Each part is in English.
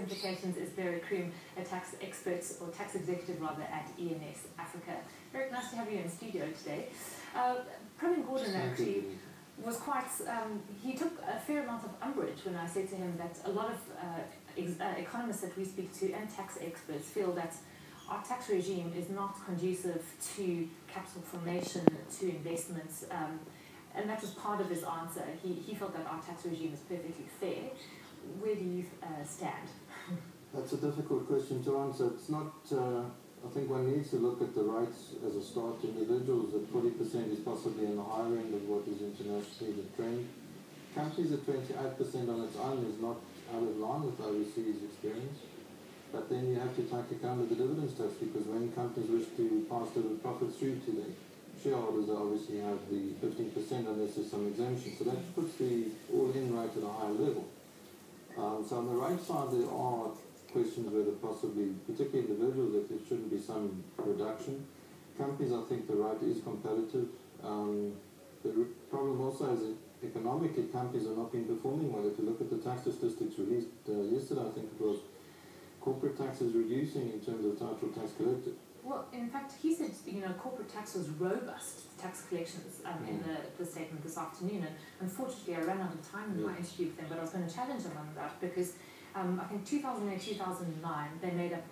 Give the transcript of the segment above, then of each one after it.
Implications is Beric Croome, a tax expert, or tax executive rather, at ENS Africa. Beric, nice to have you in studio today. Premier Gordhan actually was quite, he took a fair amount of umbrage when I said to him that a lot of economists that we speak to and tax experts feel that our tax regime is not conducive to capital formation, to investments, and that was part of his answer. He felt that our tax regime is perfectly fair. Where do you stand? That's a difficult question to answer. It's not, I think one needs to look at the rates as a start. Individuals at 40% is possibly in the higher end of what is internationally the trend. Companies at 28% on its own is not out of line with overseas experience. But then you have to take account of the dividends tax, because when companies wish to pass dividend profits through to their shareholders, they obviously have the 15% unless there's some exemption. So that puts the all-in rate at a higher level. So on the rate side, there are questions whether possibly, particularly individuals, that there shouldn't be some reduction. Companies, I think the rate is competitive. The problem also is that economically, companies are not been performing well. If you look at the tax statistics released yesterday, I think it was, corporate tax is reducing in terms of total tax collected. Well, in fact, he said, corporate tax was robust, tax collections, in the statement this afternoon. And unfortunately, I ran out of time in my interview with them, but I was going to challenge him on that because I think 2008, 2009, they made up,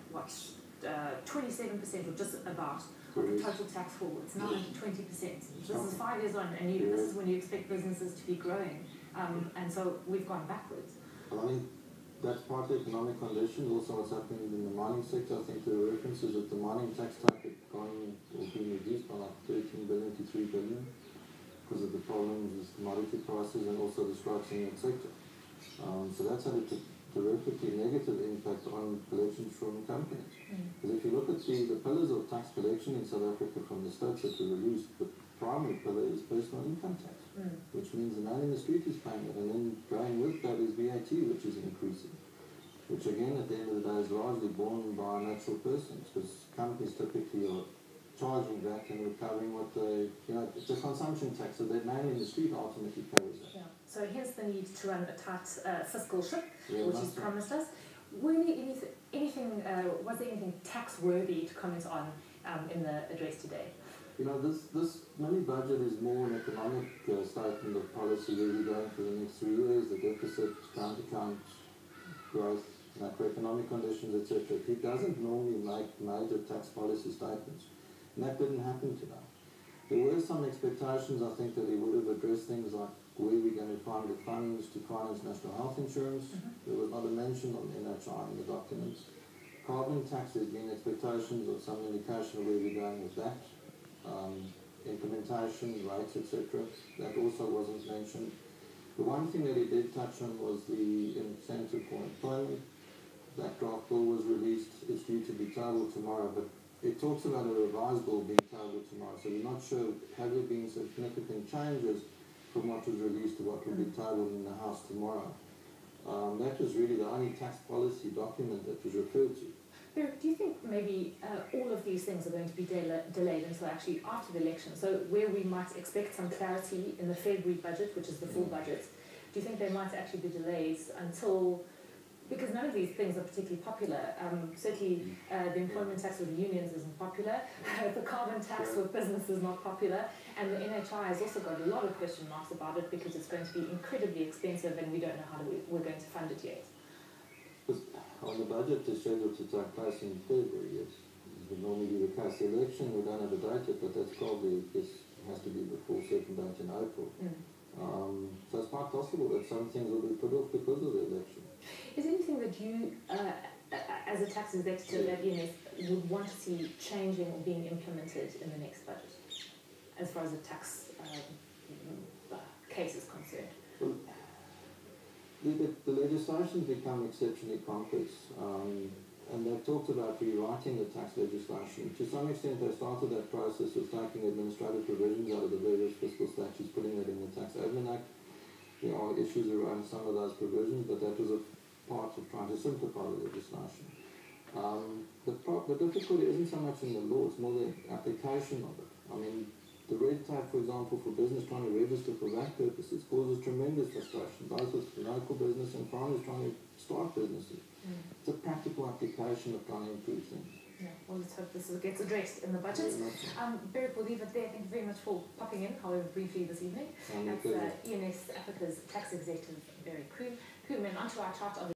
27% or just about of the total tax haul. It's now 20%. This is 5 years on, and this is when you expect businesses to be growing. And so we've gone backwards. I think that's partly economic conditions, also what's happening in the mining sector. I think the references that the mining tax type had gone or been reduced by like 13 billion to 3 billion because of the problems with commodity prices and also the strikes in that sector. So that's had a directly negative impact on collections from companies. Because if you look at the pillars of tax collection in South Africa from the states that were released, the primary pillar is personal income tax, which means the man in the street is paying it, and then going with that is VAT, which is increasing, which again at the end of the day is largely borne by natural persons, because companies typically are charging that and recovering what they, it's a consumption tax, so that man in the street ultimately pays that. Yeah. So hence the need to run a tight fiscal ship, which he's promised us. Was there anything tax-worthy to comment on in the address today? This mini budget is more an economic statement of policy where we're going for the next 3 years, the deficit, current account growth, macroeconomic conditions, etc. He doesn't normally make major tax policy statements, and that didn't happen today. There were some expectations, I think, that he would have addressed things like where we're going to find the funds to finance national health insurance. There was not a mention on NHI in the documents. Carbon tax, there's been expectations of some indication of where we're going with that. Implementation, rates, etc. That also wasn't mentioned. The one thing that he did touch on was the incentive for employment. That draft bill was released. It's due to be tabled tomorrow, but it talks about a revised bill being tabled tomorrow. So we're not sure, have there been significant changes from what was released to what will be tabled in the House tomorrow. That was really the only tax policy document that was referred to. Beric, do you think maybe all of these things are going to be delayed until actually after the election? So where we might expect some clarity in the February budget, which is the full budget, do you think there might actually be delays until, because none of these things are particularly popular. Certainly the employment tax with the unions isn't popular, the carbon tax with business is not popular, and the NHI has also got a lot of question marks about it because it's going to be incredibly expensive and we don't know how we're going to fund it yet. On the budget is scheduled to take place in February, yes. It would normally be the case. The election, we don't have a date yet, but that's probably, has to be before a certain date in April. So it's quite possible that some things will be put off because of the election. Is there anything that you, as a tax executive at ENS, would want to see changing or being implemented in the next budget, as far as the tax case is concerned? Well, the legislation's become exceptionally complex, and they've talked about rewriting the tax legislation. To some extent, they started that process of taking administrative provisions out of the various fiscal statutes, putting that in the Tax Admin Act. There are issues around some of those provisions, but that was a part of trying to simplify the legislation. The difficulty isn't so much in the law, it's more the application of it. I mean, the red tape, for example, for business trying to register for VAT purposes causes tremendous frustration, both with local business and farmers trying to start businesses. It's a anticipation of trying to improve things. Yeah, well, let's hope this gets addressed in the budget. Beric, we'll leave it there. Thank you very much for popping in, however briefly, this evening. That's ENS Africa's Tax Executive, Beric Croome. And onto our chart of